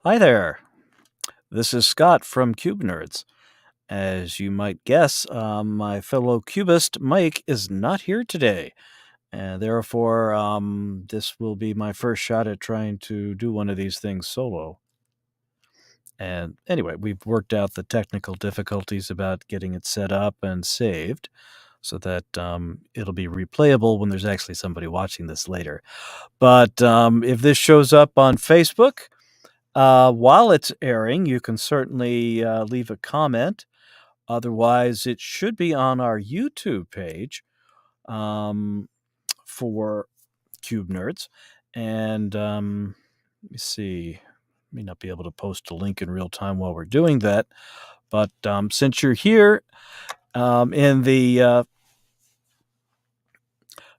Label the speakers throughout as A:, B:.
A: Hi there. This is Scott from Cube Nerds. As you might guess, my fellow cubist Mike is not here today, and therefore, this will be my first shot at trying to do one of these things solo. And anyway, we've worked out the technical difficulties about getting it set up and saved so that it'll be replayable when there's actually somebody watching this later. But if this shows up on Facebook, while it's airing, you can certainly leave a comment. Otherwise, it should be on our YouTube page um, for Cube Nerds. And let me see, may not be able to post a link in real time while we're doing that. But since you're here in the,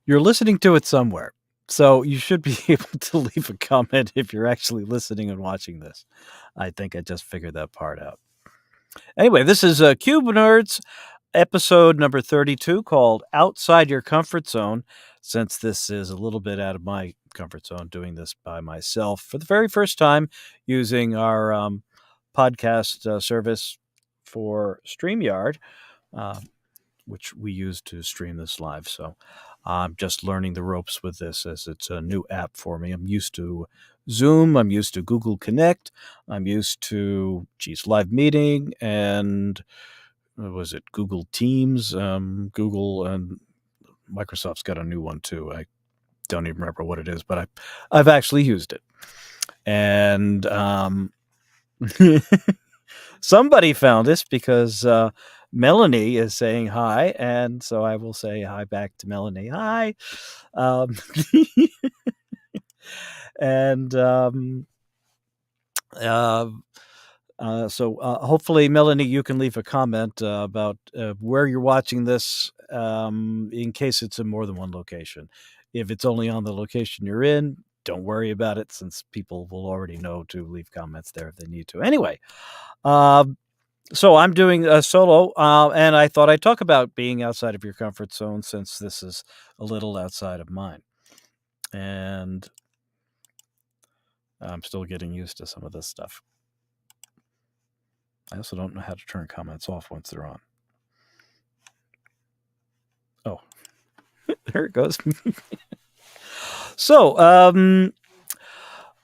A: you're listening to it somewhere. So you should be able to leave a comment if you're actually listening and watching this. I think I just figured that part out. Anyway, this is Cube Nerds, episode number 32, called Outside Your Comfort Zone. Since this is a little bit out of my comfort zone, doing this by myself for the very first time using our podcast service for StreamYard, uh, which we use to stream this live. So I'm just learning the ropes with this as it's a new app for me. I'm used to Zoom. I'm used to Google Connect. I'm used to, Live Meeting and what was it, Google Teams, Google and Microsoft's got a new one too. I don't even remember what it is, but I've actually used it. And somebody found this because Melanie is saying hi, and so I will say hi back to Melanie. Hi. Um, and so hopefully, Melanie, you can leave a comment about where you're watching this in case it's in more than one location. If it's only on the location you're in, don't worry about it since people will already know to leave comments there if they need to. Anyway, so I'm doing a solo, and I thought I'd talk about being outside of your comfort zone since this is a little outside of mine. And I'm still getting used to some of this stuff. I also don't know how to turn comments off once they're on. Oh, there it goes. So,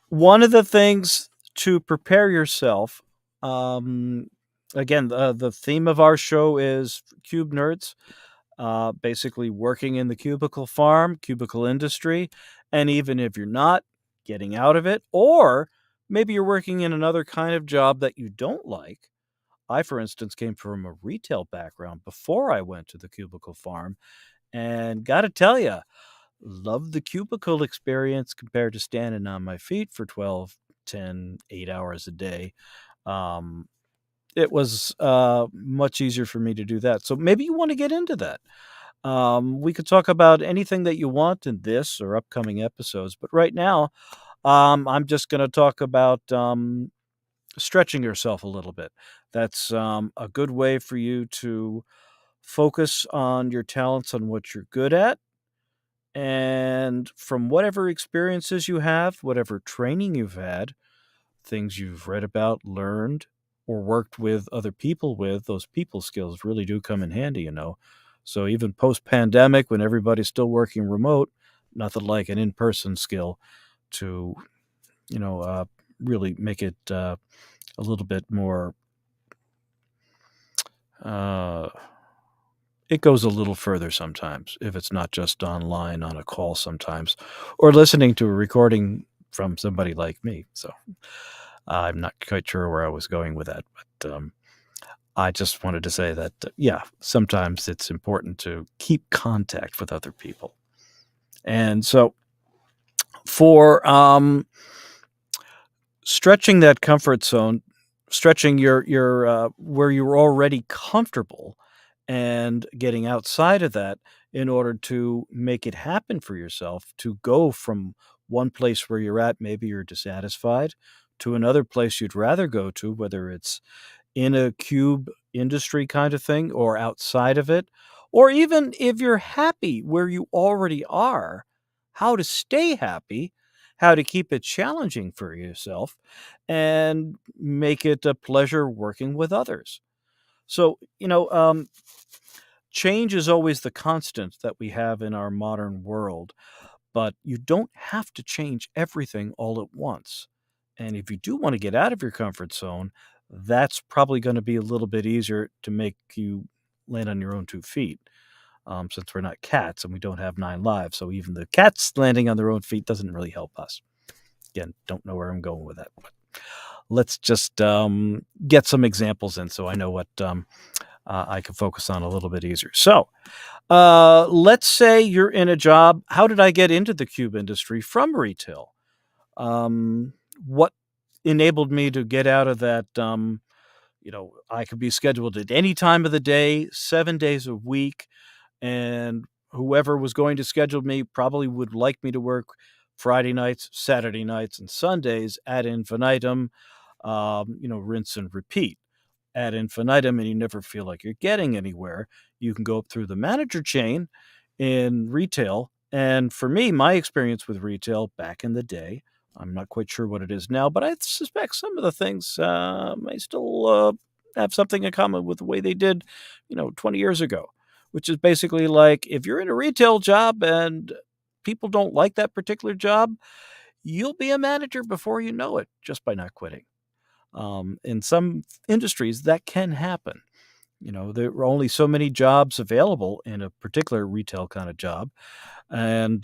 A: one of the things to prepare yourself, again, the theme of our show is Cube Nerds, basically working in the cubicle farm, cubicle industry, and even if you're not, getting out of it, or maybe you're working in another kind of job that you don't like. I, for instance, came from a retail background before I went to the cubicle farm, and got to tell you, love the cubicle experience compared to standing on my feet for 12, 10, 8 hours a day. Um, it was much easier for me to do that. So maybe you want to get into that. We could talk about anything that you want in this or upcoming episodes, but right now, I'm just going to talk about stretching yourself a little bit. That's a good way for you to focus on your talents, on what you're good at. And from whatever experiences you have, whatever training you've had, things you've read about, learned, or worked with other people with, those people skills really do come in handy, you know. So even post-pandemic, when everybody's still working remote, nothing like an in-person skill to, really make it a little bit more. It goes a little further sometimes if it's not just online on a call sometimes, or listening to a recording from somebody like me. So I'm not quite sure where I was going with that, but I just wanted to say that, yeah, sometimes it's important to keep contact with other people. And so for stretching that comfort zone, stretching your where you're already comfortable and getting outside of that in order to make it happen for yourself, to go from one place where you're at, maybe you're dissatisfied, to another place you'd rather go to, whether it's in a cube industry kind of thing or outside of it, or even if you're happy where you already are, how to stay happy how to keep it challenging for yourself and make it a pleasure working with others. So, change is always the constant that we have in our modern world, but you don't have to change everything all at once. And if you do want to get out of your comfort zone, that's probably going to be a little bit easier to make you land on your own 2 feet. Since we're not cats and we don't have 9 lives. So even the cats landing on their own feet doesn't really help us. Again, don't know where I'm going with that. But let's just get some examples in so I know what I can focus on a little bit easier. So let's say you're in a job. How did I get into the cube industry from retail? What enabled me to get out of that? I could be scheduled at any time of the day, 7 days a week, and whoever was going to schedule me probably would like me to work Friday nights, Saturday nights, and Sundays ad infinitum, rinse and repeat ad infinitum, and you never feel like you're getting anywhere. You can go up through the manager chain in retail. And for me, my experience with retail back in the day, I'm not quite sure what it is now, but I suspect some of the things may still have something in common with the way they did, 20 years ago, which is basically like if you're in a retail job and people don't like that particular job, you'll be a manager before you know it just by not quitting. In some industries, that can happen. There are only so many jobs available in a particular retail kind of job. And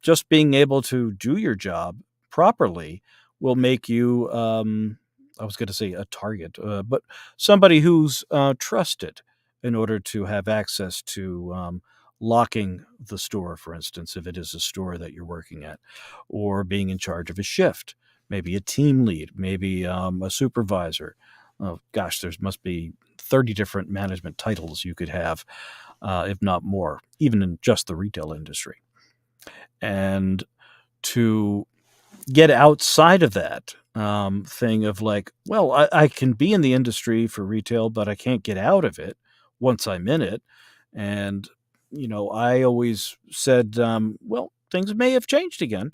A: just being able to do your job properly will make you, I was going to say a target, but somebody who's trusted in order to have access to locking the store, for instance, if it is a store that you're working at, or being in charge of a shift, maybe a team lead, maybe a supervisor. Oh, gosh, there must be 30 different management titles you could have, if not more, even in just the retail industry. And to get outside of that thing of like, well, I can be in the industry for retail, but I can't get out of it once I'm in it. And, I always said, well, things may have changed again,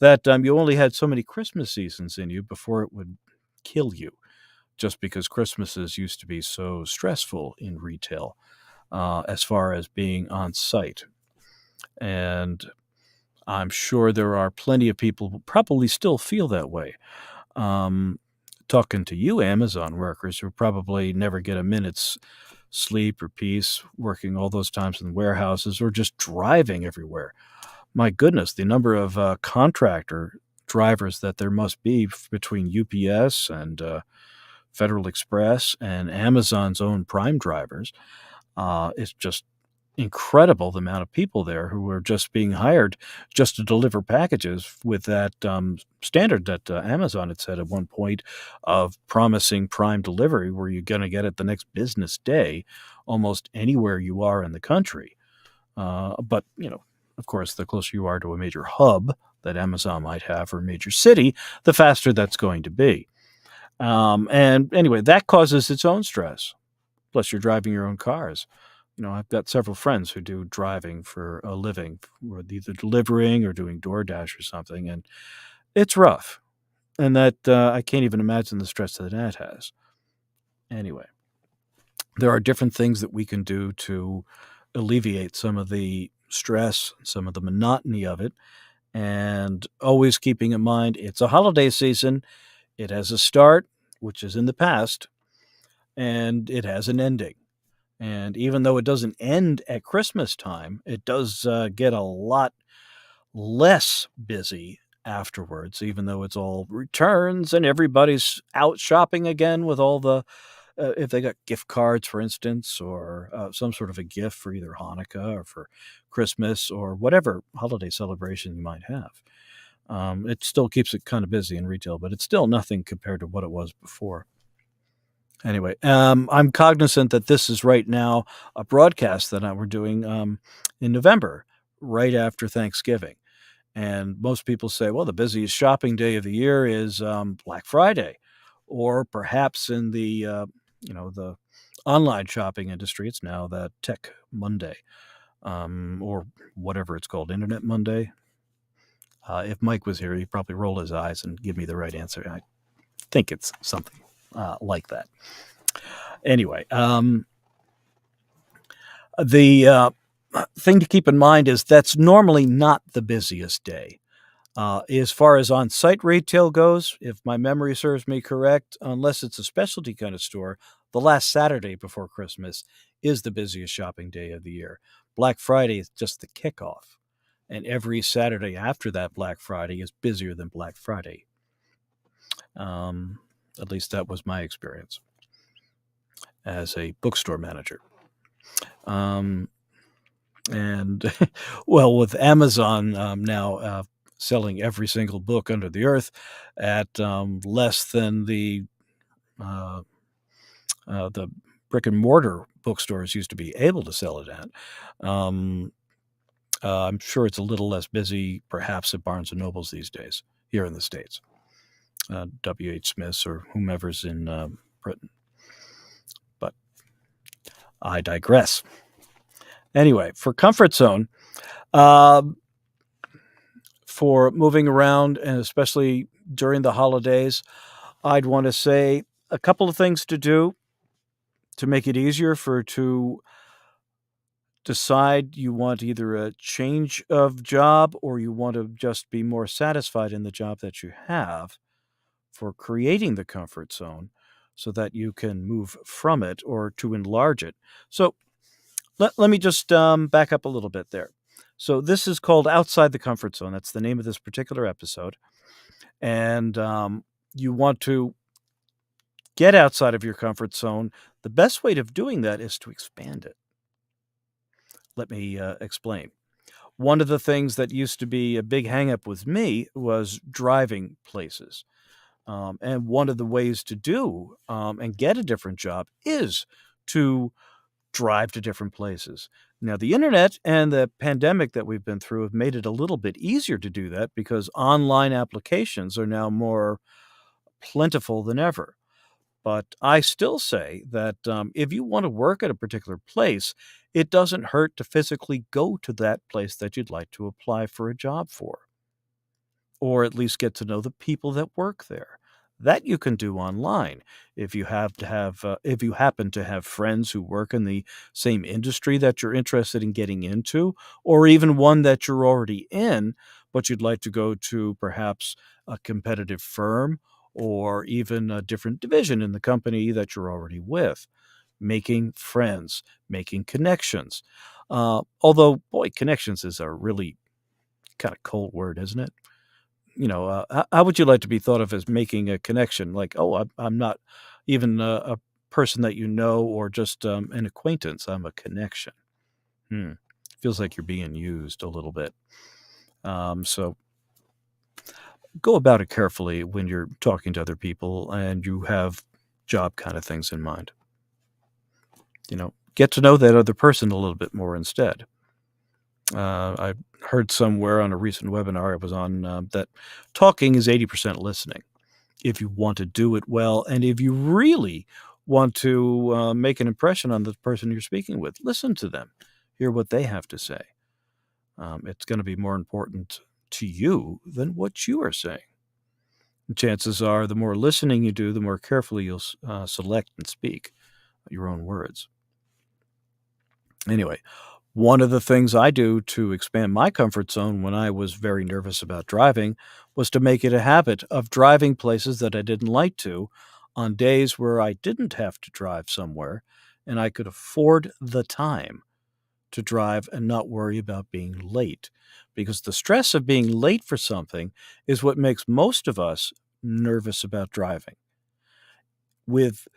A: that you only had so many Christmas seasons in you before it would kill you, just because Christmases used to be so stressful in retail as far as being on site. And I'm sure there are plenty of people who probably still feel that way. Um, Talking to you, Amazon workers who probably never get a minute's sleep or peace, working all those times in warehouses or just driving everywhere. My goodness, the number of contractor drivers that there must be between UPS and Federal Express and Amazon's own Prime drivers is just incredible, the amount of people there who are just being hired just to deliver packages with that standard that Amazon had said at one point of promising prime delivery, where you're going to get it the next business day, almost anywhere you are in the country. But, of course, the closer you are to a major hub that Amazon might have or a major city, the faster that's going to be. And anyway, that causes its own stress. Plus, you're driving your own cars. I've got several friends who do driving for a living, or either delivering or doing DoorDash or something, and it's rough. And that I can't even imagine the stress that that has. Anyway, there are different things that we can do to alleviate some of the stress, some of the monotony of it, and always keeping in mind it's a holiday season. It has a start, which is in the past, and it has an ending. And even though it doesn't end at Christmas time, it does get a lot less busy afterwards, even though it's all returns and everybody's out shopping again with all the, if they got gift cards, for instance, or some sort of a gift for either Hanukkah or for Christmas or whatever holiday celebration you might have. It still keeps it kind of busy in retail, but it's still nothing compared to what it was before. Anyway, I'm cognizant that this is right now a broadcast that we're doing in November, right after Thanksgiving. And most people say, well, the busiest shopping day of the year is Black Friday, or perhaps in the online shopping industry, it's now that Tech Monday, or whatever it's called, Internet Monday. If Mike was here, he'd probably roll his eyes and give me the right answer. I think it's something like that. Anyway, the thing to keep in mind is that's normally not the busiest day. As far as on site retail goes, if my memory serves me correct, unless it's a specialty kind of store, the last Saturday before Christmas is the busiest shopping day of the year. Black Friday is just the kickoff. And every Saturday after that Black Friday is busier than Black Friday. Um, at least that was my experience as a bookstore manager. Um, and well, with Amazon now selling every single book under the earth at less than uh, the brick and mortar bookstores used to be able to sell it at. Um, I'm sure it's a little less busy, perhaps, at Barnes and Nobles these days here in the States. W.H. Smith's or whomever's in Britain. But I digress. Anyway, for comfort zone, uh, for moving around, and especially during the holidays, I'd want to say a couple of things to do to make it easier to decide you want either a change of job or you want to just be more satisfied in the job that you have for creating the comfort zone so that you can move from it or to enlarge it. So let me just back up a little bit there. So this is called Outside the Comfort Zone. That's the name of this particular episode. And you want to get outside of your comfort zone. The best way of doing that is to expand it. Let me explain. One of the things that used to be a big hangup with me was driving places. And one of the ways to do and get a different job is to drive to different places. Now, the internet and the pandemic that we've been through have made it a little bit easier to do that because online applications are now more plentiful than ever. But I still say that if you want to work at a particular place, it doesn't hurt to physically go to that place that you'd like to apply for a job for, or at least get to know the people that work there. That you can do online if you if you happen to have friends who work in the same industry that you're interested in getting into, or even one that you're already in, but you'd like to go to perhaps a competitive firm or even a different division in the company that you're already with. Making friends, making connections. Although, boy, connections is a really kind of cold word, isn't it? How would you like to be thought of as making a connection? Like, oh, I'm not even a person that you know or just an acquaintance. I'm a connection. Hmm. Feels like you're being used a little bit. So go about it carefully when you're talking to other people and you have job kind of things in mind. Get to know that other person a little bit more instead. I heard somewhere on a recent webinar I was on that talking is 80% listening. If you want to do it well, and if you really want to make an impression on the person you're speaking with, listen to them, hear what they have to say. It's going to be more important to you than what you are saying. Chances are, the more listening you do, the more carefully you'll select and speak your own words. Anyway, one of the things I do to expand my comfort zone when I was very nervous about driving was to make it a habit of driving places that I didn't like to on days where I didn't have to drive somewhere and I could afford the time to drive and not worry about being late. Because the stress of being late for something is what makes most of us nervous about driving. With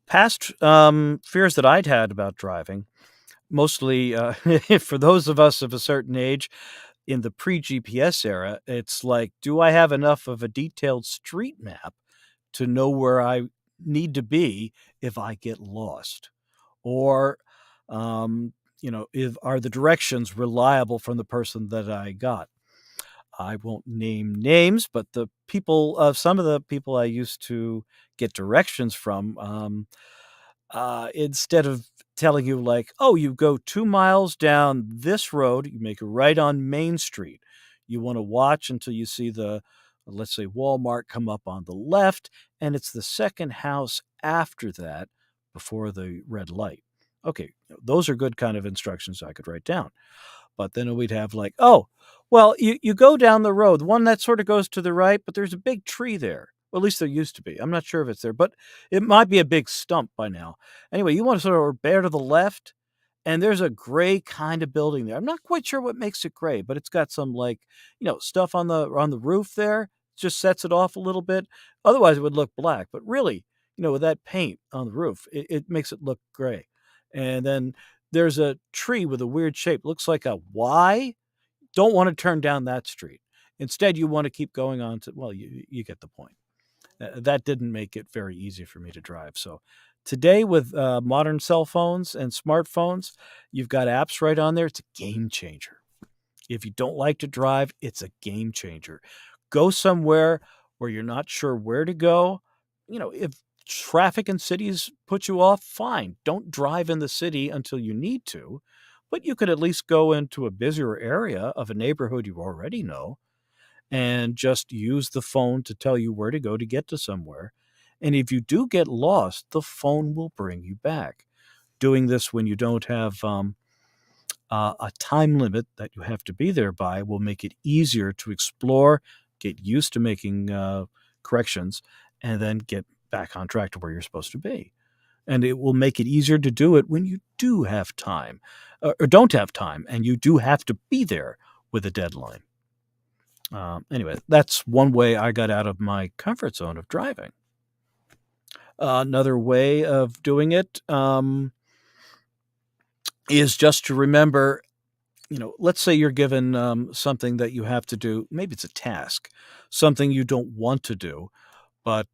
A: past fears that I'd had about driving, mostly for those of us of a certain age in the pre-GPS era, it's like, do I have enough of a detailed street map to know where I need to be if I get lost? Or, if are the directions reliable from the person that I got? I won't name names, but some of the people I used to get directions from, instead of telling you like, oh, you go 2 miles down this road, you make a right on Main Street. You want to watch until you see the, let's say, Walmart come up on the left, and it's the second house after that before the red light. Okay, those are good kind of instructions I could write down. But then we'd have like, oh, well, you go down the road, one that sort of goes to the right, but there's a big tree there. Well, at least there used to be. I'm not sure if it's there, but it might be a big stump by now. Anyway, you want to sort of bear to the left, and there's a gray kind of building there. I'm not quite sure what makes it gray, but it's got some like, stuff on the roof there. Just sets it off a little bit. Otherwise, it would look black. But really, with that paint on the roof, it makes it look gray. And then there's a tree with a weird shape, looks like a Y. Don't want to turn down that street. Instead, you want to keep going on to, well, you get the point. That didn't make it very easy for me to drive. So today, with modern cell phones and smartphones, you've got apps right on there. It's a game changer. If you don't like to drive, it's a game changer. Go somewhere where you're not sure where to go. If traffic in cities put you off, fine. Don't drive in the city until you need to, but you could at least go into a busier area of a neighborhood you already know and just use the phone to tell you where to go to get to somewhere. And if you do get lost, the phone will bring you back. Doing this when you don't have a time limit that you have to be there by will make it easier to explore, get used to making corrections, and then get back on track to where you're supposed to be. And it will make it easier to do it when you do have time or don't have time and you do have to be there with a deadline. Anyway, that's one way I got out of my comfort zone of driving. Another way of doing it is just to remember, let's say you're given something that you have to do. Maybe it's a task, something you don't want to do, but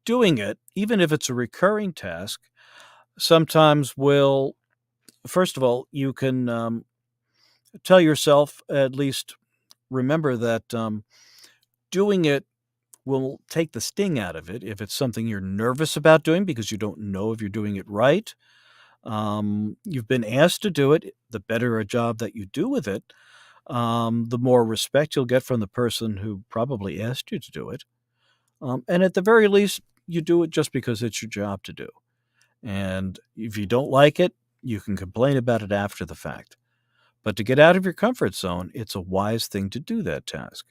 A: doing it, even if it's a recurring task, sometimes will, first of all, you can tell yourself, at least remember that doing it will take the sting out of it if it's something you're nervous about doing because you don't know if you're doing it right. You've been asked to do it. The better a job that you do with it, the more respect you'll get from the person who probably asked you to do it. And at the very least, you do it just because it's your job to do. And if you don't like it, you can complain about it after the fact. But to get out of your comfort zone, it's a wise thing to do that task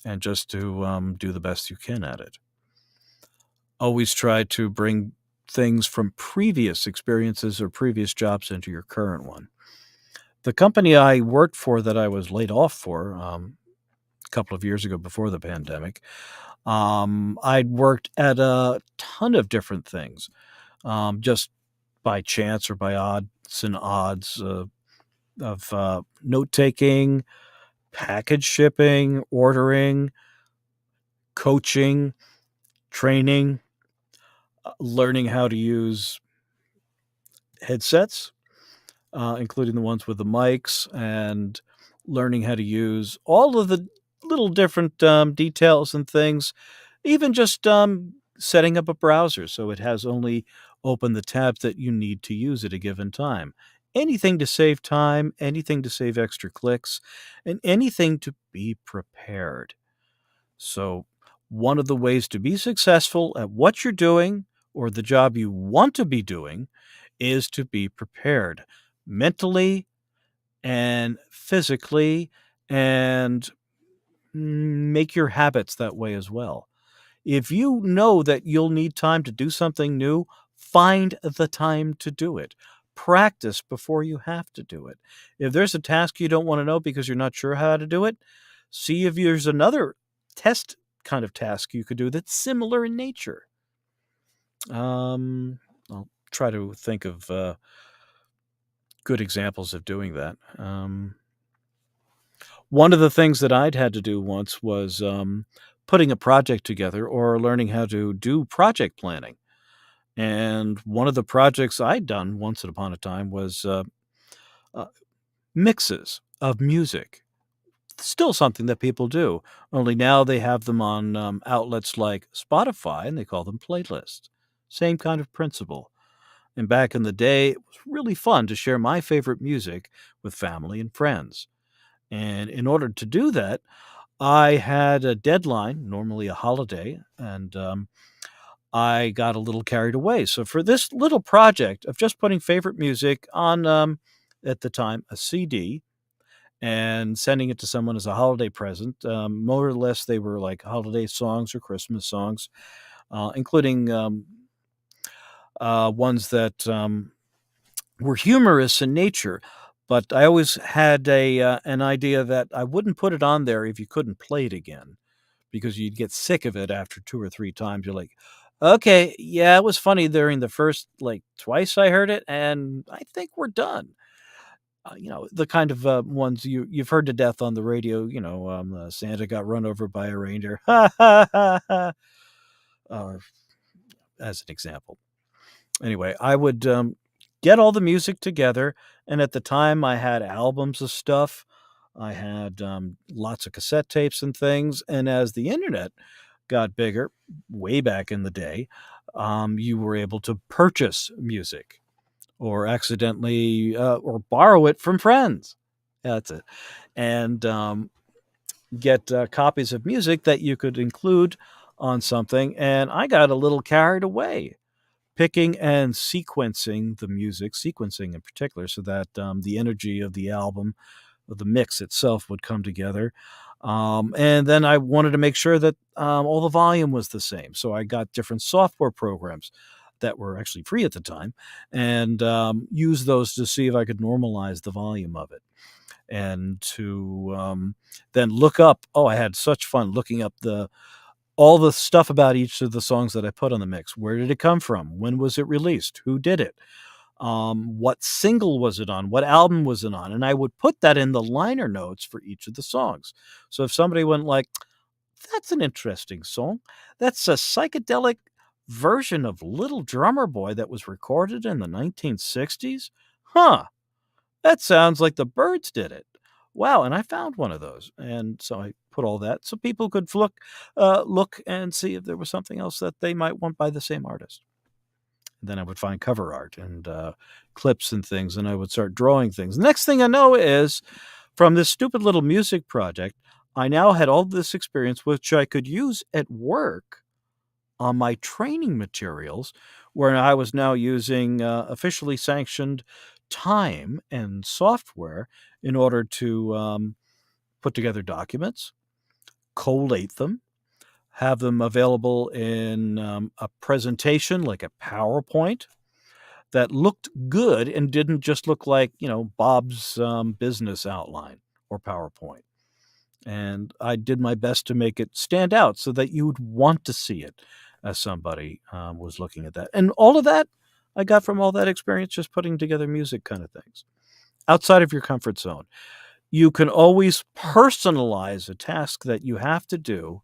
A: and just to do the best you can at it. Always try to bring things from previous experiences or previous jobs into your current one. The company I worked for that I was laid off for a couple of years ago before the pandemic, I'd worked at a ton of different things, just by chance or by odds and odds of note taking, package shipping, ordering, coaching, training, learning how to use headsets, including the ones with the mics, and learning how to use all of the little different details and things, even just setting up a browser so it has only open the tabs that you need to use at a given time. Anything to save time, anything to save extra clicks, and anything to be prepared. So, one of the ways to be successful at what you're doing or the job you want to be doing is to be prepared mentally and physically and make your habits that way as well. If you know that you'll need time to do something new, find the time to do it. Practice before you have to do it. If there's a task you don't want to know because you're not sure how to do it, see if there's another test kind of task you could do that's similar in nature. I'll try to think of good examples of doing that. One of the things that I'd had to do once was putting a project together or learning how to do project planning. And one of the projects I'd done once upon a time was uh, mixes of music. Still something that people do, only now they have them on outlets like Spotify and they call them playlists. Same kind of principle. And back in the day, it was really fun to share my favorite music with family and friends. And in order to do that, I had a deadline, normally a holiday, and I got a little carried away. So for this little project of just putting favorite music on, at the time, a CD and sending it to someone as a holiday present, more or less they were like holiday songs or Christmas songs, including ones that were humorous in nature. But I always had an idea that I wouldn't put it on there if you couldn't play it again, because you'd get sick of it after 2 or 3 times. You're like, "Okay, yeah, it was funny during the first, like, twice I heard it, and I think we're done." The kind of, ones you've heard to death on the radio, Santa got run over by a reindeer, ha, ha, ha, ha, or as an example. Anyway, I would, get all the music together, and at the time, I had albums of stuff. I had, lots of cassette tapes and things, and as the internet got bigger, way back in the day, you were able to purchase music or accidentally, or borrow it from friends. That's it. And, get, copies of music that you could include on something, and I got a little carried away picking and sequencing the music, sequencing in particular, so that, the energy of the album, of the mix itself would come together. And then I wanted to make sure that, all the volume was the same. So I got different software programs that were actually free at the time and, used those to see if I could normalize the volume of it. And to, then look up, oh, I had such fun looking up all the stuff about each of the songs that I put on the mix. Where did it come from? When was it released? Who did it? What single was it on? What album was it on? And I would put that in the liner notes for each of the songs. So if somebody went like, "That's an interesting song. That's a psychedelic version of Little Drummer Boy that was recorded in the 1960s? Huh, that sounds like the Byrds did it. Wow," and I found one of those, and so I put all that so people could look and see if there was something else that they might want by the same artist. Then I would find cover art and, clips and things, and I would start drawing things. Next thing I know is, from this stupid little music project, I now had all this experience which I could use at work on my training materials, where I was now using, officially sanctioned time and software in order to, put together documents, collate them, have them available in, a presentation like a PowerPoint that looked good and didn't just look like, Bob's, business outline or PowerPoint. And I did my best to make it stand out so that you would want to see it as somebody, was looking at that. And all of that I got from all that experience just putting together music kind of things. Outside of your comfort zone, you can always personalize a task that you have to do,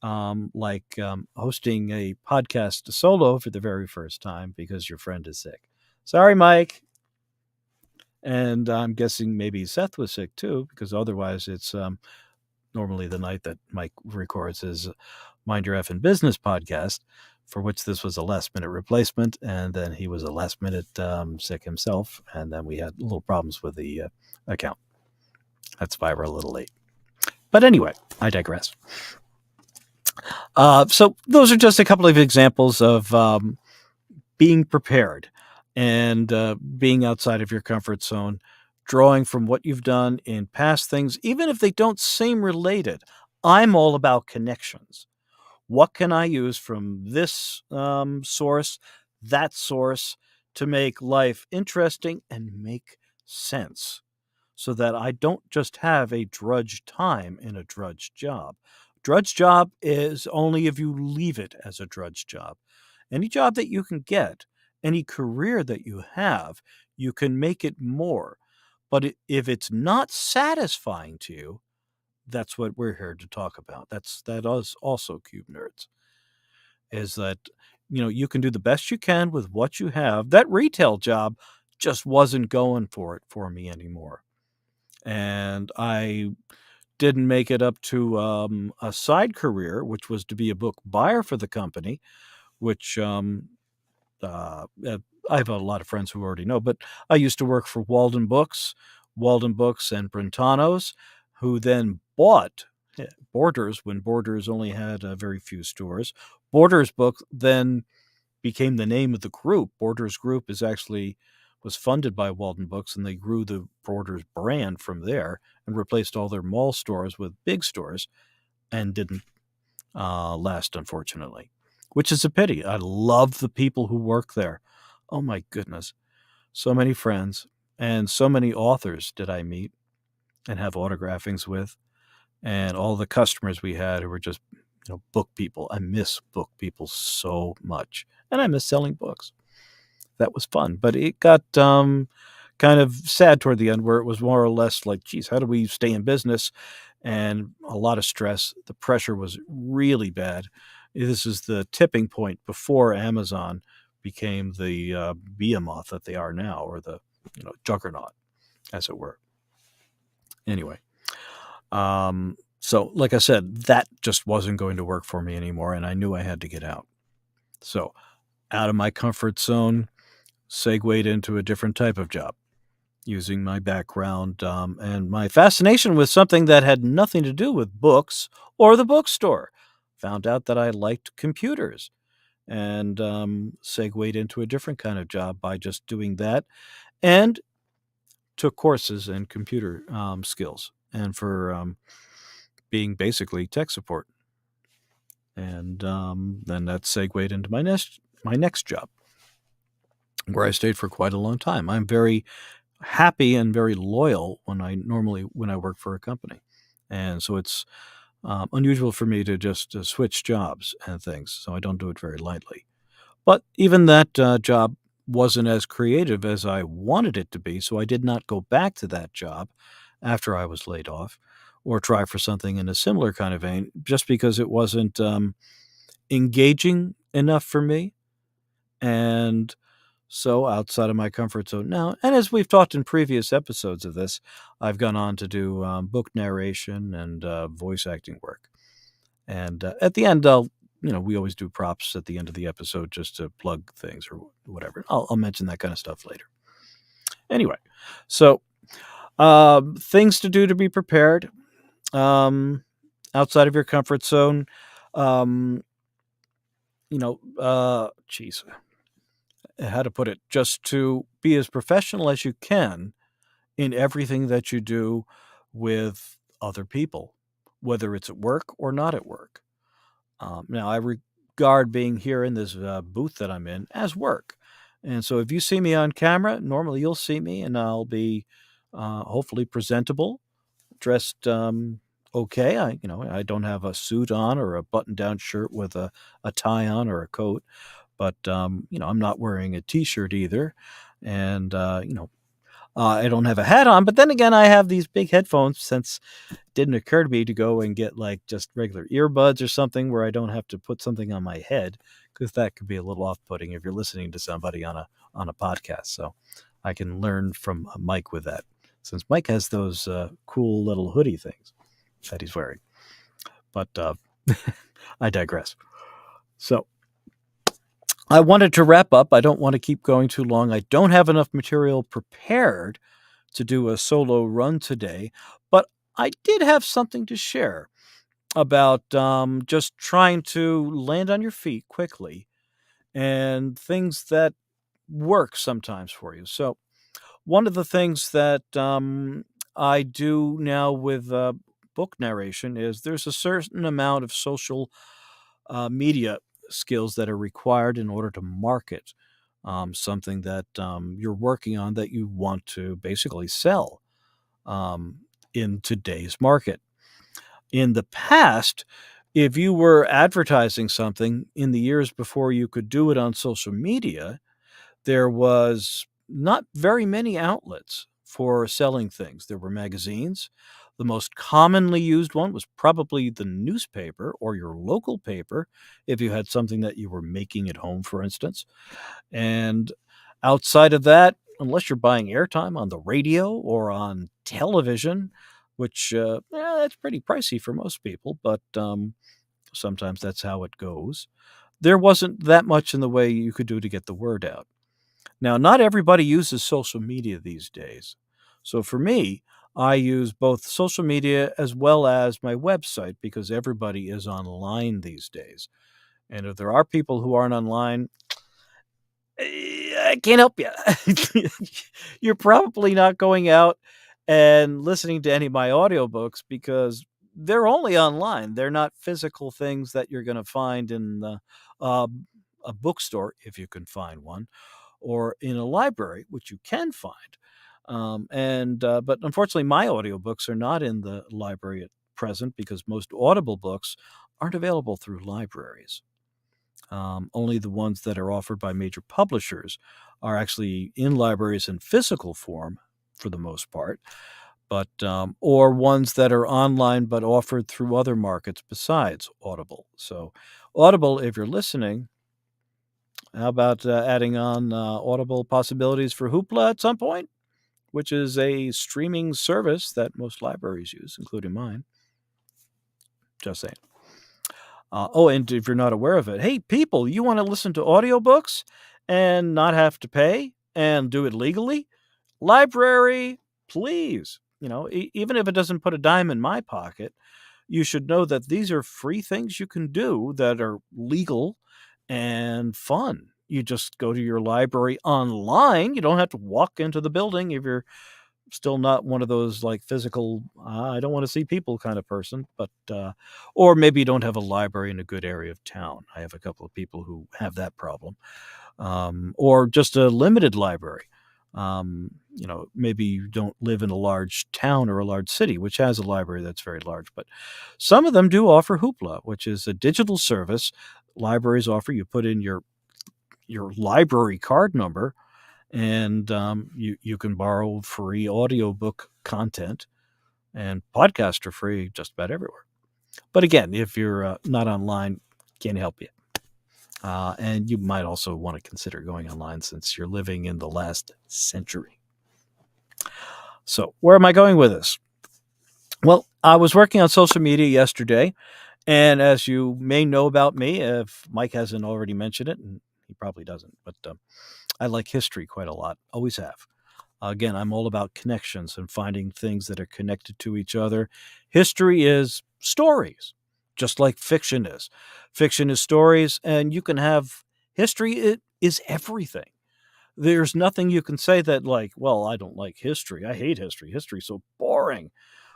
A: like, hosting a podcast solo for the very first time because your friend is sick. "Sorry, Mike." And I'm guessing maybe Seth was sick too, because otherwise it's, normally the night that Mike records his Mind Your Effing Business podcast, for which this was a last-minute replacement, and then he was a last-minute, sick himself, and then we had little problems with the, account. That's why we're a little late. But anyway, I digress. So those are just a couple of examples of, being prepared and, being outside of your comfort zone, drawing from what you've done in past things, even if they don't seem related. I'm all about connections. What can I use from this, source, that source, to make life interesting and make sense, so that I don't just have a drudge time in a drudge job. Drudge job is only if you leave it as a drudge job. Any job that you can get, any career that you have, you can make it more. But if it's not satisfying to you, that's what we're here to talk about. That is also Cube Nerds, is that, you can do the best you can with what you have. That retail job just wasn't going for it for me anymore. And I didn't make it up to, a side career, which was to be a book buyer for the company, which, I have a lot of friends who already know, but I used to work for Walden Books, Walden Books and Brentano's, who then bought Borders when Borders only had very few stores. Borders Book then became the name of the group. Borders Group is actually was funded by Walden Books, and they grew the Borders brand from there and replaced all their mall stores with big stores, and didn't last, unfortunately, which is a pity. I love the people who work there. Oh my goodness, so many friends and so many authors did I meet and have autographings with, and all the customers we had who were just book people. I miss book people so much, and I miss selling books. That was fun, but it got kind of sad toward the end, where it was more or less like, geez, how do we stay in business? And a lot of stress. The pressure was really bad. This is the tipping point before Amazon became the behemoth that they are now, or the juggernaut, as it were. Anyway, so like I said, that just wasn't going to work for me anymore, and I knew I had to get out. So out of my comfort zone, segued into a different type of job, using my background and my fascination with something that had nothing to do with books or the bookstore. Found out that I liked computers, and segued into a different kind of job by just doing that, and took courses in computer skills and for being basically tech support. And then that segued into my next job, where I stayed for quite a long time. I'm very happy and very loyal when I work for a company, and so it's unusual for me to just switch jobs and things. So I don't do it very lightly. But even that job wasn't as creative as I wanted it to be, so I did not go back to that job after I was laid off, or try for something in a similar kind of vein, just because it wasn't engaging enough for me. And so outside of my comfort zone now, and as we've talked in previous episodes of this, I've gone on to do book narration and voice acting work. And at the end, we always do props at the end of the episode just to plug things or whatever. I'll mention that kind of stuff later. Anyway, so things to do to be prepared outside of your comfort zone. Um, geez, how to put it, just to be as professional as you can in everything that you do with other people, whether it's at work or not at work. Now, I regard being here in this booth that I'm in as work. And so if you see me on camera, normally you'll see me and I'll be hopefully presentable, dressed okay. I don't have a suit on or a button down shirt with a tie on or a coat. But, I'm not wearing a T-shirt either, and, I don't have a hat on, but then again, I have these big headphones, since it didn't occur to me to go and get, like, just regular earbuds or something where I don't have to put something on my head, because that could be a little off-putting if you're listening to somebody on a podcast. So I can learn from Mike with that, since Mike has those cool little hoodie things that he's wearing. But I digress. So I wanted to wrap up. I don't want to keep going too long. I don't have enough material prepared to do a solo run today, but I did have something to share about just trying to land on your feet quickly and things that work sometimes for you. So, one of the things that I do now with book narration is there's a certain amount of social media skills that are required in order to market something that you're working on that you want to basically sell in today's market. In the past, if you were advertising something in the years before you could do it on social media, there was not very many outlets for selling things. There were magazines. The most commonly used one was probably the newspaper or your local paper, if you had something that you were making at home, for instance. And outside of that, unless you're buying airtime on the radio or on television, which that's pretty pricey for most people, but sometimes that's how it goes. There wasn't that much in the way you could do to get the word out. Now, not everybody uses social media these days. So for me, I use both social media as well as my website because everybody is online these days. And if there are people who aren't online, I can't help you. You're probably not going out and listening to any of my audiobooks because they're only online. They're not physical things that you're going to find in uh, a bookstore, if you can find one, or in a library, which you can find. But unfortunately, my audiobooks are not in the library at present because most Audible books aren't available through libraries. Only the ones that are offered by major publishers are actually in libraries in physical form for the most part, but or ones that are online but offered through other markets besides Audible. So, Audible, if you're listening, how about adding on Audible possibilities for Hoopla at some point, which is a streaming service that most libraries use, including mine. Just saying. And if you're not aware of it, hey, people, you want to listen to audiobooks and not have to pay and do it legally? Library, please. Even if it doesn't put a dime in my pocket, you should know that these are free things you can do that are legal and fun. You just go to your library online. You don't have to walk into the building if you're still not one of those like physical I don't want to see people kind of person, but or maybe you don't have a library in a good area of town. I have a couple of people who have that problem. Or just a limited library. Maybe you don't live in a large town or a large city which has a library that's very large, but some of them do offer Hoopla, which is a digital service libraries offer. You put in your library card number, and you can borrow free audiobook content, and podcasts are free just about everywhere. But again, if you're not online, can't help you. And you might also want to consider going online since you're living in the last century. So, where am I going with this? Well, I was working on social media yesterday, and as you may know about me, if Mike hasn't already mentioned it, and he probably doesn't, but I like history quite a lot, always have. Again, I'm all about connections and finding things that are connected to each other. History is stories, just like fiction is. Fiction is stories, and you can have history. It is everything. There's nothing you can say that, like, well, I don't like history. I hate history. History's so boring.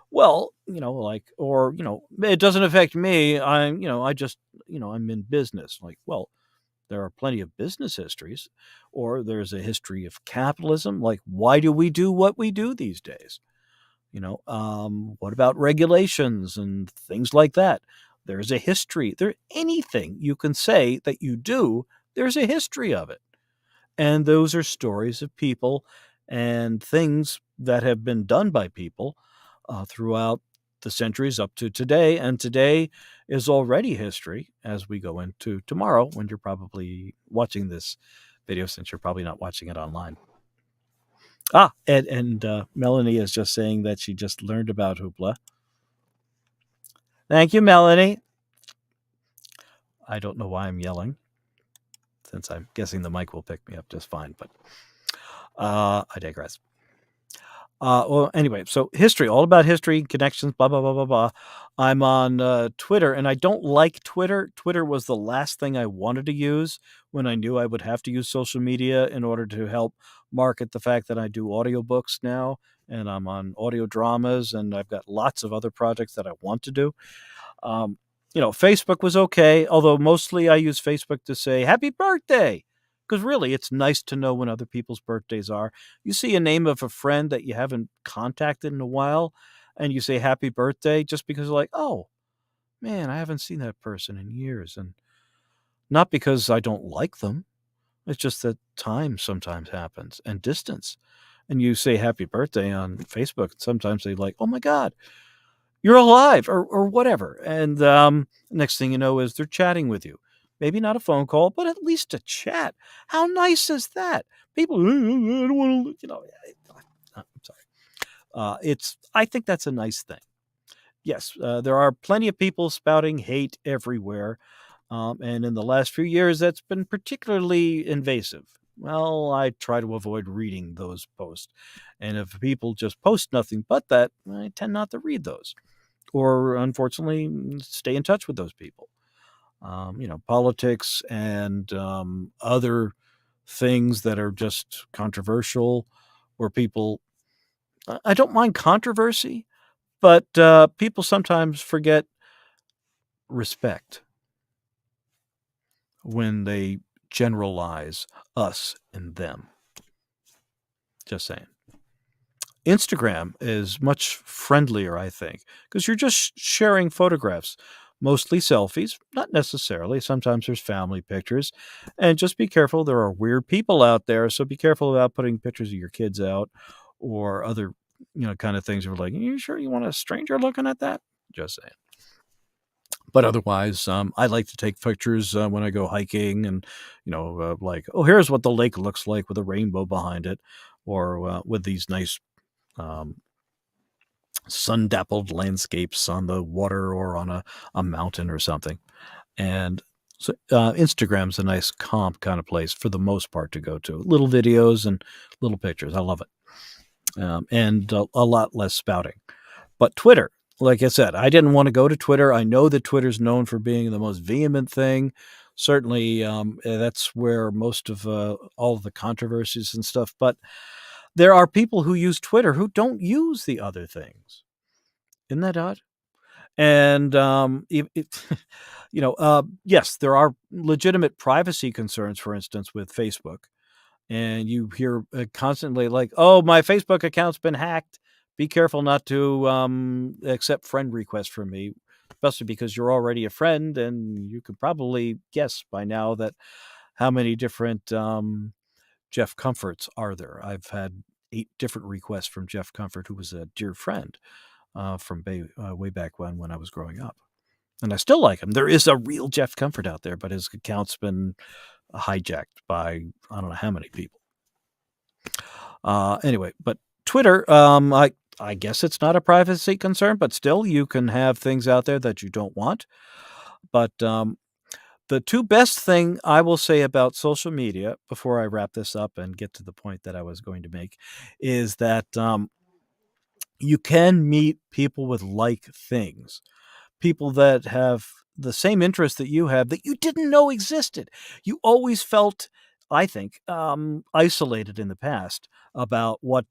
A: Well, it doesn't affect me. I just, I'm in business. Like, well, there are plenty of business histories, or there's a history of capitalism. Like, why do we do what we do these days? What about regulations and things like that? There's a history. There anything you can say that you do, there's a history of it. And those are stories of people and things that have been done by people throughout the centuries up to today. And today is already history as we go into tomorrow when you're probably watching this video, since you're probably not watching it online. And Melanie is just saying that she just learned about Hoopla. Thank you, Melanie. I don't know why I'm yelling, since I'm guessing the mic will pick me up just fine, but I digress. Well, anyway, so history, all about history, connections, blah, blah, blah, blah, blah. I'm on Twitter, and I don't like Twitter. Twitter was the last thing I wanted to use when I knew I would have to use social media in order to help market the fact that I do audiobooks now, and I'm on audio dramas, and I've got lots of other projects that I want to do. Facebook was okay, although mostly I use Facebook to say happy birthday. Because really, it's nice to know when other people's birthdays are. You see a name of a friend that you haven't contacted in a while, and you say happy birthday just because, like, oh, man, I haven't seen that person in years. And not because I don't like them, it's just that time sometimes happens and distance. And you say happy birthday on Facebook, and sometimes they like, oh my God, you're alive, or whatever. And next thing you know is they're chatting with you. Maybe not a phone call, but at least a chat. How nice is that? People, I don't want to, I'm sorry. I think that's a nice thing. Yes, there are plenty of people spouting hate everywhere. And in the last few years, that's been particularly invasive. well, I try to avoid reading those posts. And if people just post nothing but that, I tend not to read those or unfortunately stay in touch with those people. Politics and other things that are just controversial where people, I don't mind controversy, but people sometimes forget respect when they generalize us and them. Just saying. Instagram is much friendlier, I think, because you're just sharing photographs, mostly selfies, not necessarily. Sometimes there's family pictures. And just be careful. There are weird people out there. So be careful about putting pictures of your kids out or other, kind of things. You're like, are you sure you want a stranger looking at that? Just saying. But otherwise, I like to take pictures when I go hiking and, like, oh, here's what the lake looks like with a rainbow behind it or with these nice um, sun dappled landscapes on the water or on a mountain or something. And so Instagram's a nice calm kind of place for the most part to go to. Little videos and little pictures. I love it. And a lot less spouting. But Twitter, like I said, I didn't want to go to Twitter. I know that Twitter's known for being the most vehement thing. Certainly, that's where most of all of the controversies and stuff. But there are people who use Twitter who don't use the other things. Isn't that odd? And yes, there are legitimate privacy concerns, for instance, with Facebook. And you hear constantly like, "Oh, my Facebook account's been hacked. Be careful not to accept friend requests from me," especially because you're already a friend, and you could probably guess by now that how many different Jeff Comforts are there. I've had 8 different requests from Jeff Comfort, who was a dear friend from way back when I was growing up. And I still like him. There is a real Jeff Comfort out there, but his account's been hijacked by I don't know how many people. Anyway, but Twitter, I guess it's not a privacy concern, but still, you can have things out there that you don't want. But the two best thing I will say about social media before I wrap this up and get to the point that I was going to make is that you can meet people with like things, people that have the same interests that you have that you didn't know existed. You always felt, I think, isolated in the past about what,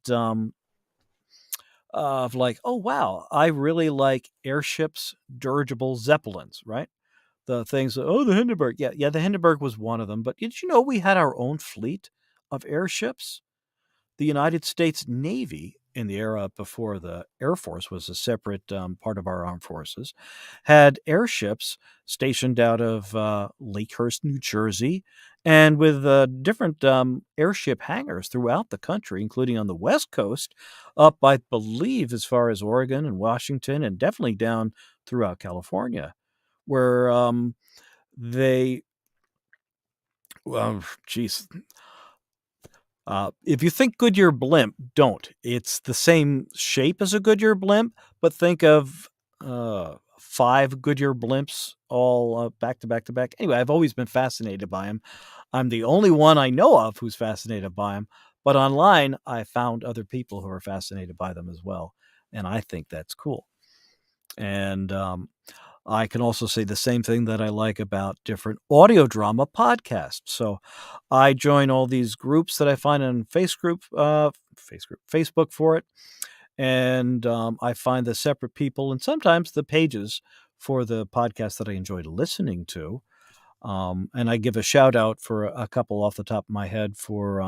A: of like, oh, wow, I really like airships, dirigible zeppelins, right? The things, oh, the Hindenburg. Yeah, yeah, the Hindenburg was one of them. But did you know we had our own fleet of airships? The United States Navy, in the era before the Air Force was a separate part of our armed forces, had airships stationed out of Lakehurst, New Jersey, and with different airship hangars throughout the country, including on the West Coast, up, I believe, as far as Oregon and Washington, and definitely down throughout California, where they, well, geez, if you think Goodyear blimp, don't. It's the same shape as a Goodyear blimp, but think of 5 Goodyear blimps all back to back to back. Anyway, I've always been fascinated by them. I'm the only one I know of who's fascinated by them, but online I found other people who are fascinated by them as well, and I think that's cool. And I can also say the same thing that I like about different audio drama podcasts. So I join all these groups that I find on Facebook for it, and I find the separate people and sometimes the pages for the podcast that I enjoyed listening to. And I give a shout out for a couple off the top of my head for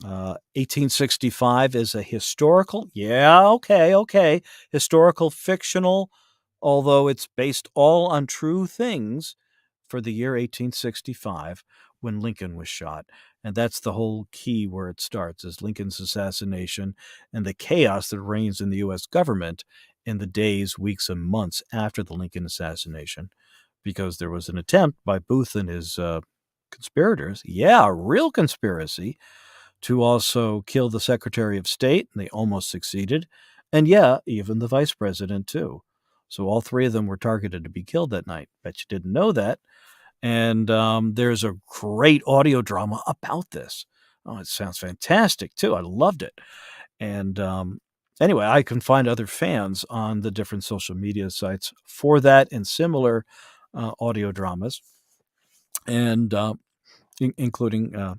A: 1865 is a historical, yeah, okay, historical fictional, although it's based all on true things for the year 1865 when Lincoln was shot. And that's the whole key where it starts is Lincoln's assassination and the chaos that reigns in the U.S. government in the days, weeks, and months after the Lincoln assassination, because there was an attempt by Booth and his conspirators, yeah, a real conspiracy, to also kill the Secretary of State, and they almost succeeded. And yeah, even the Vice President, too. So all 3 of them were targeted to be killed that night. Bet you didn't know that. And there's a great audio drama about this. Oh, it sounds fantastic too. I loved it. And anyway, I can find other fans on the different social media sites for that and similar audio dramas, and including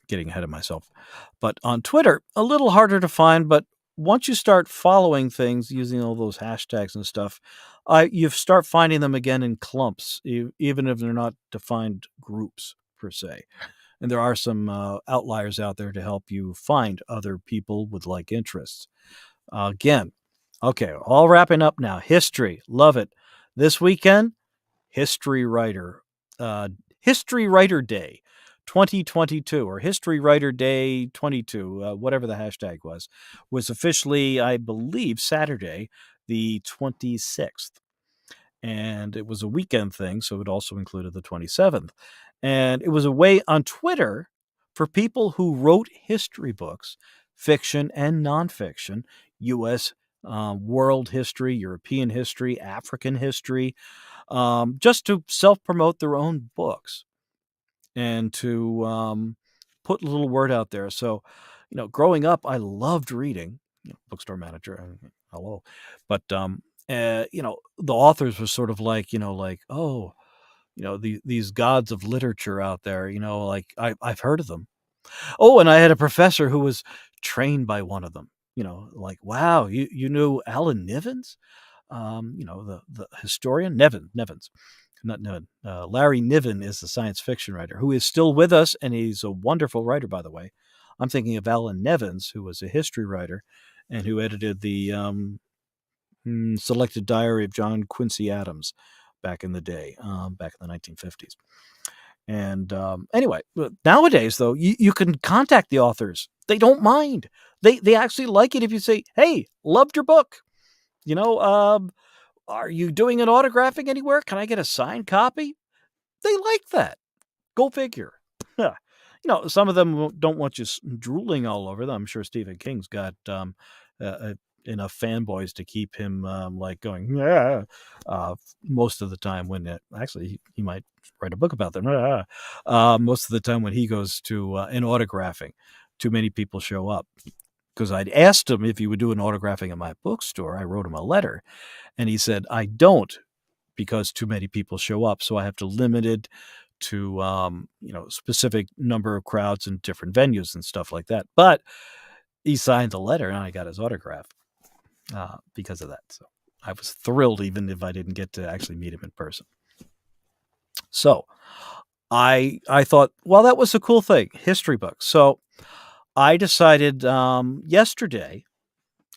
A: getting ahead of myself. But on Twitter, a little harder to find. But once you start following things using all those hashtags and stuff, you start finding them again in clumps, even if they're not defined groups per se. And there are some outliers out there to help you find other people with like interests. Again, okay, all wrapping up now. History, love it. This weekend, History Writer, uh, History Writer Day 2022 or History Writer Day 22, whatever the hashtag was officially, I believe, Saturday, the 26th. And it was a weekend thing, so it also included the 27th. And it was a way on Twitter for people who wrote history books, fiction and nonfiction, U.S. World history, European history, African history, just to self promote their own books and to put a little word out there. So, growing up, I loved reading. Bookstore manager, hello, but the authors were sort of like, oh, these gods of literature out there. Like I've heard of them. Oh, and I had a professor who was trained by one of them. Like, wow, you knew Alan Nivens, the historian Nevins, not Niven. Larry Niven is the science fiction writer who is still with us, and he's a wonderful writer, by the way. I'm thinking of Alan Nevins, who was a history writer and who edited the Selected Diary of John Quincy Adams back in the day, back in the 1950s. And anyway, nowadays, though, you can contact the authors. They don't mind. They actually like it if you say, hey, loved your book. You know, are you doing an autographing anywhere? Can I get a signed copy? They like that. Go figure. Some of them don't want you drooling all over them. I'm sure Stephen King's got enough fanboys to keep him like going, yeah, most of the time when actually he might write a book about them. Most of the time when he goes to an autographing, too many people show up. Because I'd asked him if he would do an autographing at my bookstore. I wrote him a letter, and he said, I don't, because too many people show up. So I have to limit it to, specific number of crowds in different venues and stuff like that. But he signed the letter and I got his autograph because of that. So I was thrilled, even if I didn't get to actually meet him in person. So I thought, well, that was a cool thing, history books. So I decided yesterday,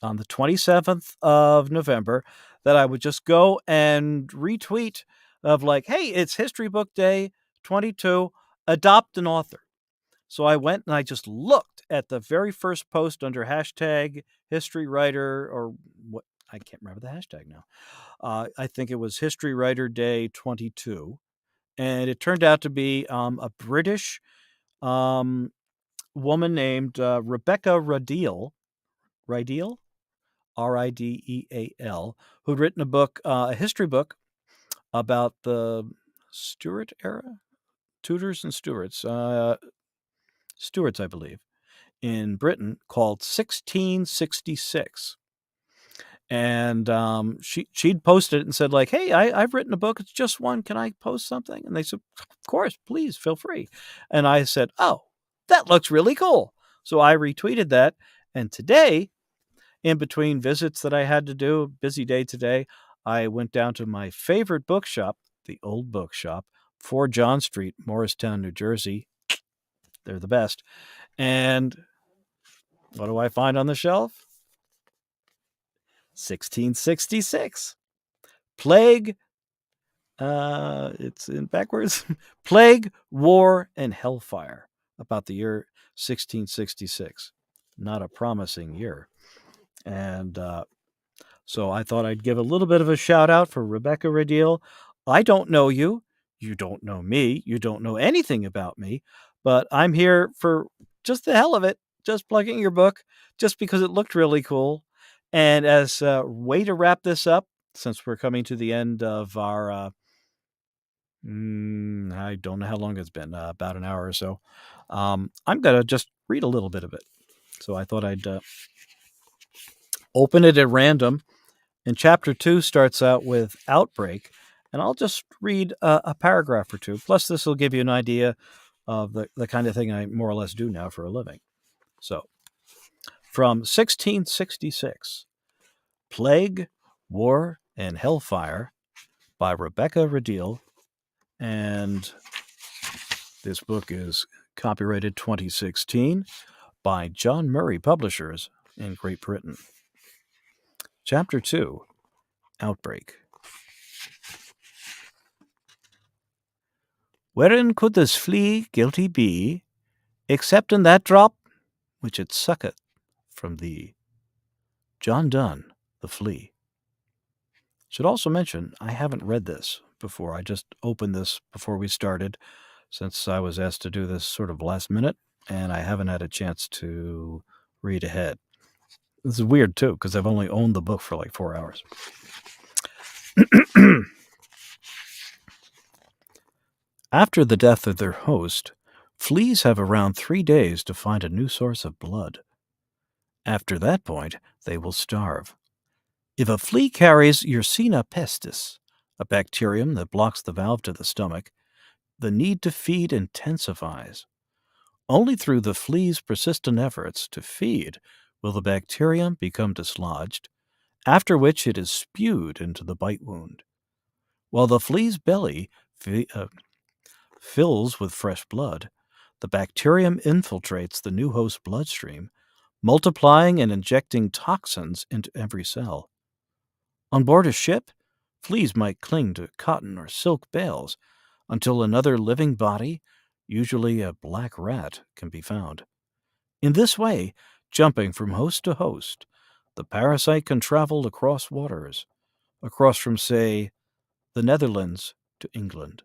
A: on the 27th of November, that I would just go and retweet of like, hey, it's History Book Day 22, adopt an author. So I went and I just looked at the very first post under hashtag history writer, or what, I can't remember the hashtag now. I think it was History Writer Day 22. And it turned out to be a British woman named Rebecca Rideal, Rideal, who'd written a book, a history book about the Stuart era, Tudors and Stuarts, Stuarts, I believe, in Britain, called 1666. And she'd posted it and said, like, hey, I've written a book. It's just one. Can I post something? And they said, of course, please, feel free. And I said, oh, that looks really cool. So I retweeted that. And today, in between visits that I had to do, busy day today, I went down to my favorite bookshop, the Old Bookshop, 4 John Street, Morristown, New Jersey. They're the best. And what do I find on the shelf? 1666. Plague, it's in backwards. Plague, War, and Hellfire, about the year 1666. Not a promising year. And so I thought I'd give a little bit of a shout out for Rebecca Rideal. I don't know you. You don't know me. You don't know anything about me. But I'm here for just the hell of it, just plugging your book, just because it looked really cool. And as a way to wrap this up, since we're coming to the end of our I don't know how long it's been, about an hour or so. I'm going to just read a little bit of it. So I thought I'd open it at random. And chapter 2 starts out with outbreak. And I'll just read a paragraph or two. Plus, this will give you an idea of the kind of thing I more or less do now for a living. So, from 1666, Plague, War, and Hellfire by Rebecca Radiel. And this book is copyrighted 2016 by John Murray Publishers in Great Britain. Chapter 2, Outbreak. Wherein could this flea guilty be, except in that drop which it sucketh from thee? John Donne, The Flea. Should also mention, I haven't read this before. I just opened this before we started, since I was asked to do this sort of last minute, and I haven't had a chance to read ahead. This is weird, too, because I've only owned the book for like 4 hours. After the death of their host, fleas have around 3 days to find a new source of blood. After that point, they will starve. If a flea carries Yersinia pestis, a bacterium that blocks the valve to the stomach, the need to feed intensifies. Only through the flea's persistent efforts to feed will the bacterium become dislodged, after which it is spewed into the bite wound. While the flea's belly fills with fresh blood, the bacterium infiltrates the new host's bloodstream, multiplying and injecting toxins into every cell. On board a ship, fleas might cling to cotton or silk bales until another living body, usually a black rat, can be found. In this way, jumping from host to host, the parasite can travel across waters, across from, say, the Netherlands to England.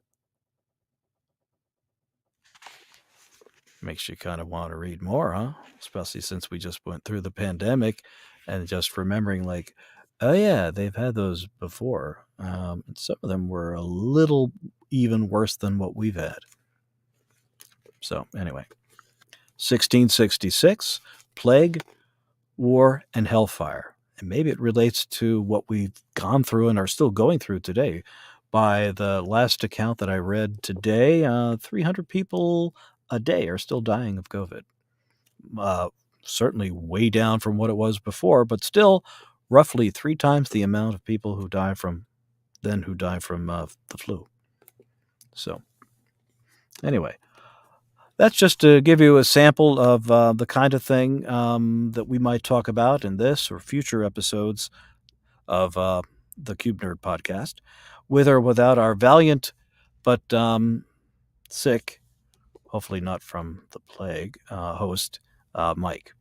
A: Makes you kind of want to read more, huh? Especially since we just went through the pandemic and just remembering, like, oh, yeah, they've had those before. And some of them were a little even worse than what we've had. So, anyway, 1666, Plague, War, and Hellfire. And maybe it relates to what we've gone through and are still going through today. By the last account that I read today, 300 people a day are still dying of COVID. Certainly way down from what it was before, but still roughly 3 times the amount of people who die from the flu. So, anyway, that's just to give you a sample of the kind of thing that we might talk about in this or future episodes of the Cube Nerd podcast, with or without our valiant but sick, hopefully not from the plague, host, Mike,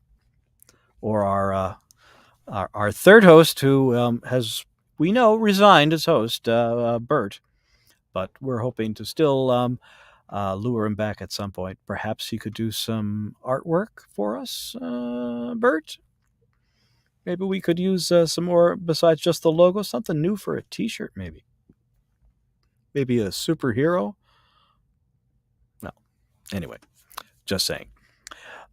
A: or our third host who has, we know, resigned as host, Bert, but we're hoping to still lure him back at some point. Perhaps he could do some artwork for us, Bert? Maybe we could use some more besides just the logo, something new for a t-shirt, maybe. Maybe a superhero? No. Anyway, just saying.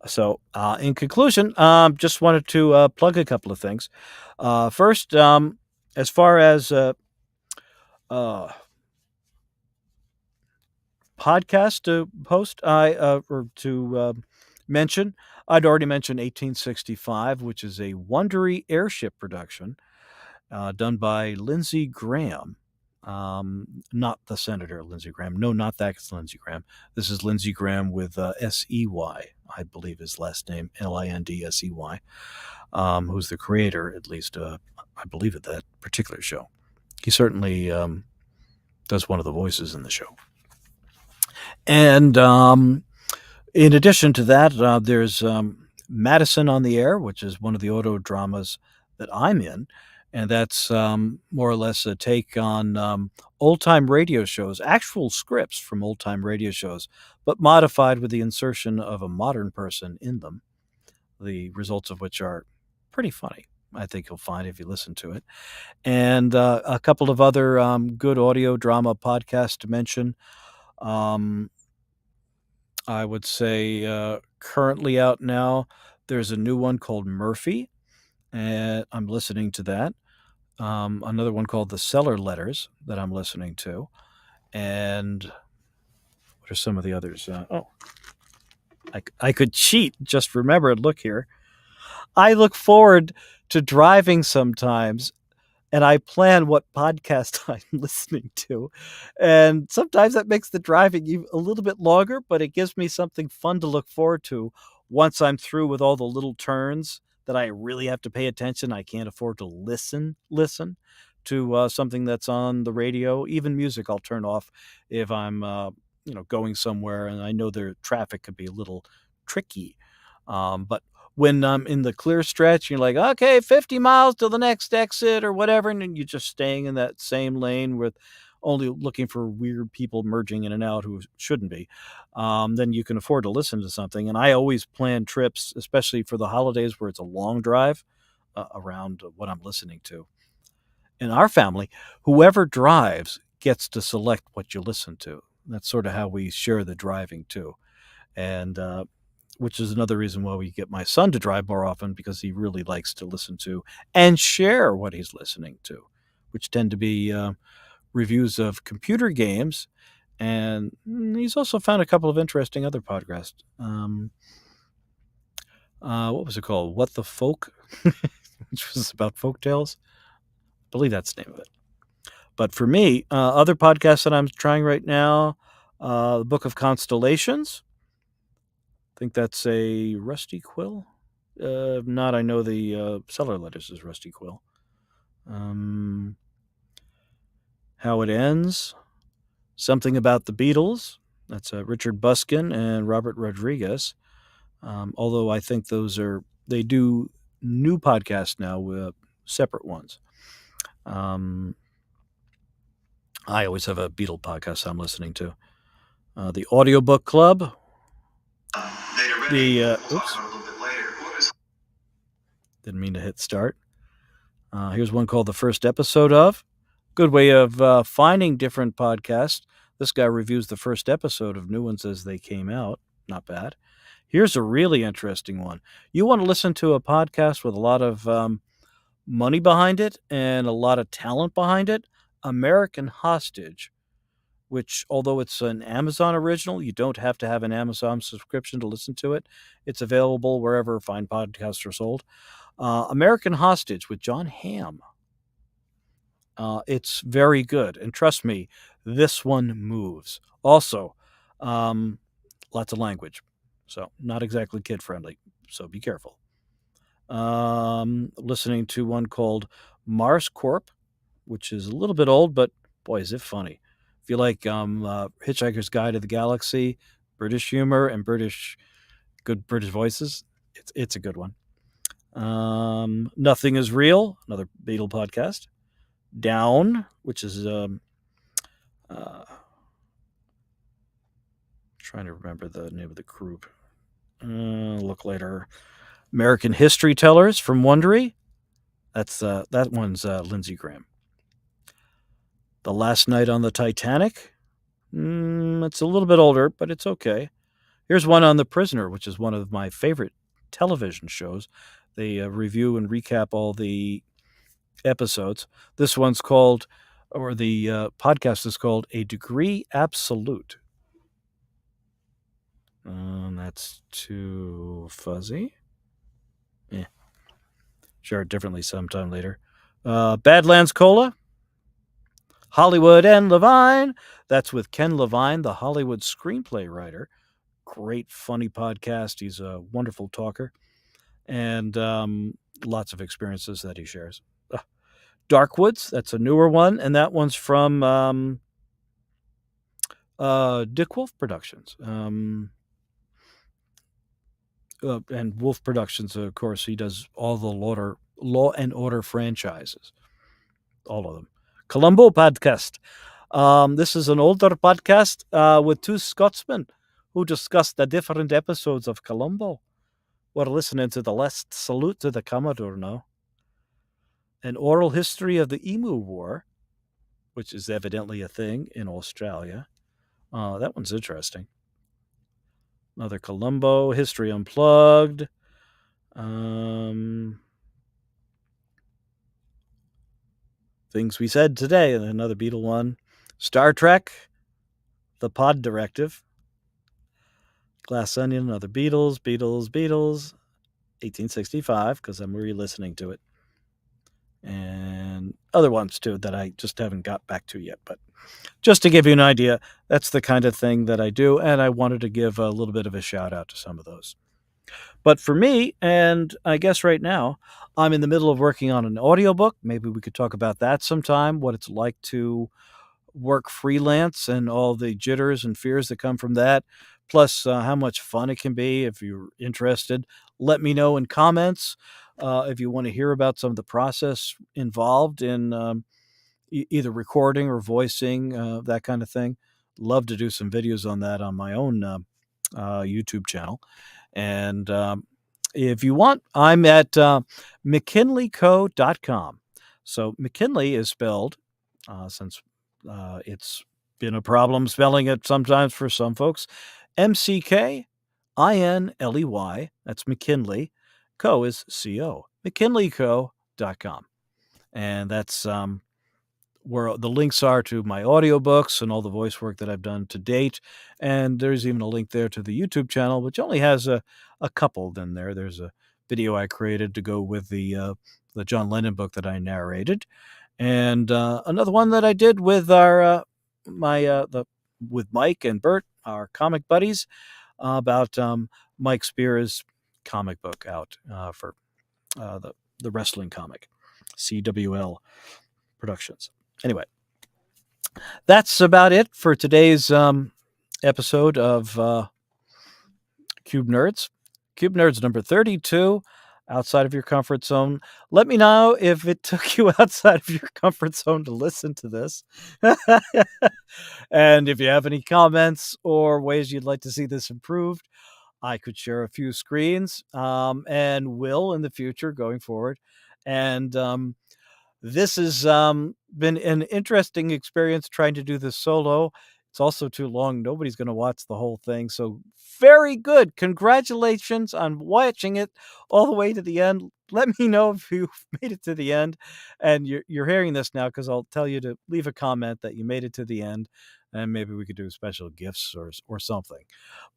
A: So, in conclusion, just wanted to plug a couple of things. First, as far as podcast to post, mention, I'd already mentioned 1865, which is a Wondery airship production done by Lindsey Graham. Not the Senator Lindsey Graham. No, not that Lindsey Graham. This is Lindsey Graham with S-E-Y, I believe his last name, Lindsey, who's the creator, at least, I believe, of that particular show. He certainly does one of the voices in the show. And in addition to that, there's Madison on the Air, which is one of the auto dramas that I'm in. And that's more or less a take on old-time radio shows, actual scripts from old-time radio shows, but modified with the insertion of a modern person in them, the results of which are pretty funny. I think you'll find if you listen to it. And a couple of other good audio drama podcasts to mention. Um, I would say currently out now, there's a new one called Murphy, and I'm listening to that. Another one called The Cellar Letters that I'm listening to. And what are some of the others? I could cheat. Just remember, look here. I look forward to driving sometimes and I plan what podcast I'm listening to. And sometimes that makes the driving a little bit longer, but it gives me something fun to look forward to once I'm through with all the little turns that I really have to pay attention. I can't afford to listen to something that's on the radio. Even music, I'll turn off if I'm, going somewhere and I know the traffic could be a little tricky. But when I'm in the clear stretch, you're like, okay, 50 miles to the next exit or whatever. And then you're just staying in that same lane with only looking for weird people merging in and out who shouldn't be. Then you can afford to listen to something. And I always plan trips, especially for the holidays where it's a long drive around what I'm listening to. In our family, whoever drives gets to select what you listen to. That's sort of how we share the driving too. And which is another reason why we get my son to drive more often because he really likes to listen to and share what he's listening to, which tend to be reviews of computer games. And he's also found a couple of interesting other podcasts. What was it called? What the Folk, which was about folk tales. I believe that's the name of it. But for me, other podcasts that I'm trying right now, the Book of Constellations. I think that's a Rusty Quill. If not, I know the Cellar Letters is Rusty Quill. How It Ends. Something About the Beatles. That's Richard Buskin and Robert Rodriguez. Although I think they do new podcasts now with separate ones. I always have a Beatle podcast I'm listening to. The Audiobook Club. Oops. Didn't mean to hit start. Here's one called The First Episode of. Good way of finding different podcasts. This guy reviews the first episode of new ones as they came out. Not bad. Here's a really interesting one. You want to listen to a podcast with a lot of money behind it and a lot of talent behind it? American Hostage, which, although it's an Amazon original, you don't have to have an Amazon subscription to listen to it. It's available wherever fine podcasts are sold. American Hostage with John Hamm. It's very good. And trust me, this one moves. Also, lots of language. So, not exactly kid friendly. So, be careful. Listening to one called Mars Corp, which is a little bit old, but boy, is it funny. If you like Hitchhiker's Guide to the Galaxy, British humor, and good British voices, it's a good one. Nothing is Real, another Beatle podcast. Down, which is trying to remember the name of the group. Look later. American History Tellers from Wondery. That one's Lindsey Graham. The Last Night on the Titanic. It's a little bit older, but it's okay. Here's one on The Prisoner, which is one of my favorite television shows. They review and recap all the episodes. This one's called, or the podcast is called A Degree Absolute. That's too fuzzy. Share it differently sometime later. Badlands Cola. Hollywood and Levine. That's with Ken Levine, the Hollywood screenplay writer. Great, funny podcast. He's a wonderful talker. And lots of experiences that he shares. Darkwoods, that's a newer one. And that one's from Dick Wolf Productions. And Wolf Productions, of course, he does all the Law and Order franchises. All of them. Columbo Podcast. This is an older podcast with two Scotsmen who discuss the different episodes of Columbo. We're listening to The Last Salute to the Commodore now. An oral history of the Emu War, which is evidently a thing in Australia. That one's interesting. Another Columbo, History Unplugged. Um, Things we said today, another Beatle one. Star Trek, The Pod Directive. Glass Onion, another Beatles, Beatles, Beatles. 1865, because I'm re listening to it. And other ones too that I just haven't got back to yet. But just to give you an idea, that's the kind of thing that I do. And I wanted to give a little bit of a shout out to some of those. But for me, and I guess right now, I'm in the middle of working on an audiobook. Maybe we could talk about that sometime, what it's like to work freelance and all the jitters and fears that come from that, plus how much fun it can be. If you're interested, let me know in comments if you want to hear about some of the process involved in either recording or voicing, that kind of thing. Love to do some videos on that on my own YouTube channel. And if you want, I'm at mckinleyco.com. So McKinley is spelled, since it's been a problem spelling it sometimes for some folks, McKinley. That's McKinley. Co is CO. McKinleyco.com. And that's where the links are to my audiobooks and all the voice work that I've done to date. And there's even a link there to the YouTube channel, which only has a couple in there. There's a video I created to go with the John Lennon book that I narrated, and another one that I did with our with Mike and Bert, our comic buddies, about Mike Spear's comic book out for the wrestling comic, CWL Productions. Anyway, that's about it for today's episode of Cube Nerds. Cube Nerds number 32, outside of your comfort zone. Let me know if it took you outside of your comfort zone to listen to this. And if you have any comments or ways you'd like to see this improved, I could share a few screens, and will in the future going forward. And this has been an interesting experience trying to do this solo. It's also too long. Nobody's going to watch the whole thing. So, very good. Congratulations on watching it all the way to the end. Let me know if you've made it to the end. And you're hearing this now because I'll tell you to leave a comment that you made it to the end. And maybe we could do special gifts or something.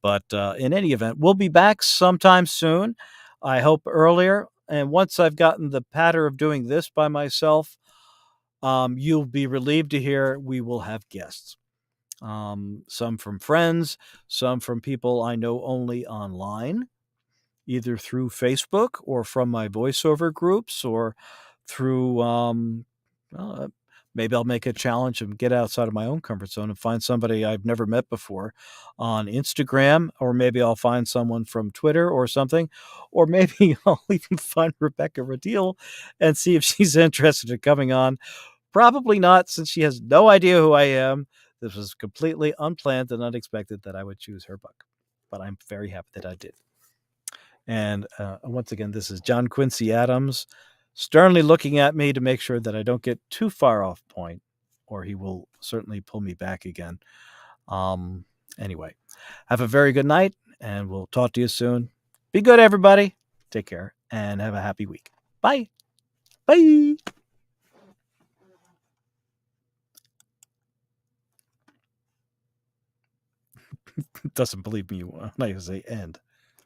A: But in any event, we'll be back sometime soon. I hope earlier. And once I've gotten the patter of doing this by myself, you'll be relieved to hear we will have guests. Some from friends, some from people I know only online, either through Facebook or from my voiceover groups or through uh, maybe I'll make a challenge and get outside of my own comfort zone and find somebody I've never met before on Instagram, or maybe I'll find someone from Twitter or something, or maybe I'll even find Rebecca Radil and see if she's interested in coming on. Probably not, since she has no idea who I am. This was completely unplanned and unexpected that I would choose her book, but I'm very happy that I did. And once again, this is John Quincy Adams, sternly looking at me to make sure that I don't get too far off point, or he will certainly pull me back again. Anyway, have a very good night, and we'll talk to you soon. Be good, everybody. Take care, and have a happy week. Bye. Bye. Doesn't believe me when I say end.